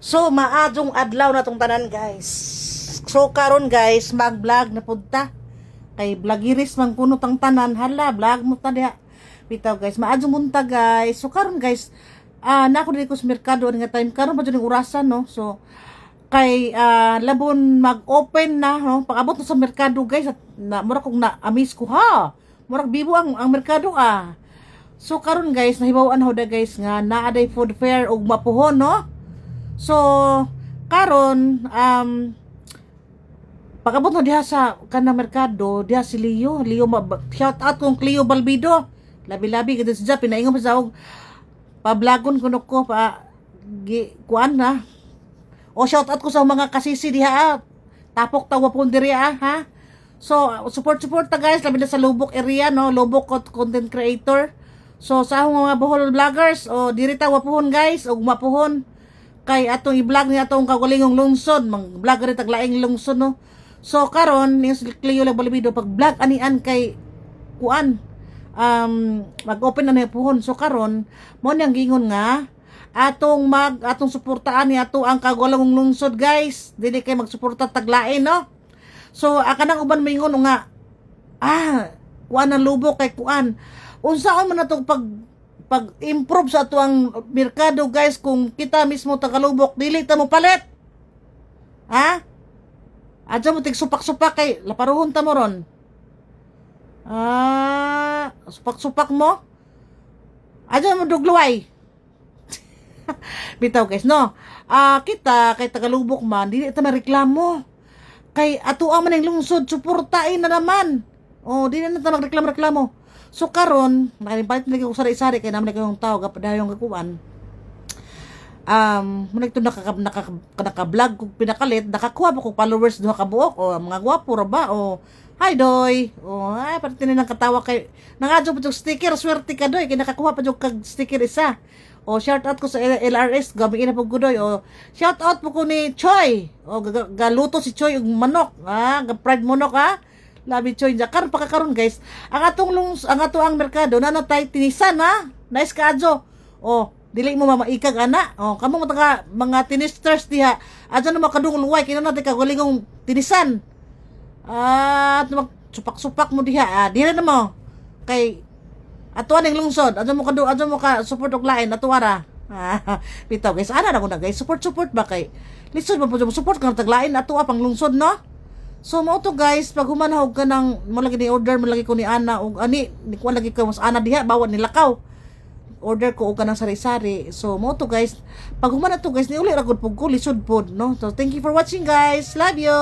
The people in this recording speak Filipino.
So maadong adlaw na tong tanan guys. So karon guys, mag-vlog na punta. Kay vlogiris man kuno tang tanan, hala vlog mo ta diha. Bitaw guys, maadong munta guys. So karon guys, na ako diri ko sa merkado nga time karon pa jud ang orasan no. So kay labon mag-open na no. Pag-abot na sa merkado guys, at na mura kong na-amiss ko ha. Murag bibo ang merkado ah. So karon guys, nahibaw-an ho da guys nga naaday food fair og mapuhon no. So karon pag-abot na diha sa kanang merkado, diha si Leo, shout out kong Cleo Balbido. Labi-labi gid siya pinaingon pa sa og pablagon kuno ko pa kuan na. O shout out ko sa mga kasisi diha. Tapok tawa pon diri ha. So support ta guys labi na sa Lubok area no, Lubok content creator. So sa akong mga Bohol vloggers o diri tawa pohon guys og mapuhon kay atong i-vlog ni atong kagulingong lungsod, mang vlog rin taglaing lungsod no. So karon ni Cleo Balbido pag vlog anian kay kuan mag-open na na pohon. So karon mo nang gingon nga atong suportaan ni ato ang kagulingong lungsod guys, dili kay magsuporta taglain no. So kanang uban mingon nga kuan ang Lubok kay kuan unsaon man natong pag-improve sa ato ang merkado guys kung kita mismo tagalubok dili ta mo palit ha adto mo tig supak-supak kay laparuhon ta mo ron supak-supak mo adto mo dugluway bitaw guys no kita kay tagalubok man dili ta mareklamo kay ato man ang lungsod suportain na naman dili na ta magreklamo. So karon, nalipalit nila ko sari-sari kaya naman kayong tao kapadayong kakuan. Muna ito naka-vlog kung pinakalit, nakakuha pa kong followers duha ka buok mga gwapo ra ba hi doy pati nilang katawa kay nangadyo pa yung sticker, swerte ka doy kaya nakakuha pa yung kag sticker isa. Shout out ko sa LRS gamiin na po ko doy. Shout out po ko ni Choi galuto si Choi og manok ga-fried manok labi choy karon pagkakaron guys ang atong merkado nanatay tinisan nice kaadyo dili mo mamaikag ana kamo mga tinisters diha adto na makadungol way kina natin kagulingong tinisan supak-supak mo diha dili na mo kay atuan ning lungsod adto mo ka support og lain atuara bitaw guys ana na ko na guys support ba kay lisod mo support kang taglain atua pang lungsod no. So mo to guys, pag humanahog ka ng malagi ni order malagi ko ni Ana og ani ni ko lagi ka mas Ana diha bawat nilakaw. Order ko og kanang sari-sari. So mo to guys, pag humana to guys ni uli ra gud pug ko lisod pod no. So thank you for watching guys. Love you.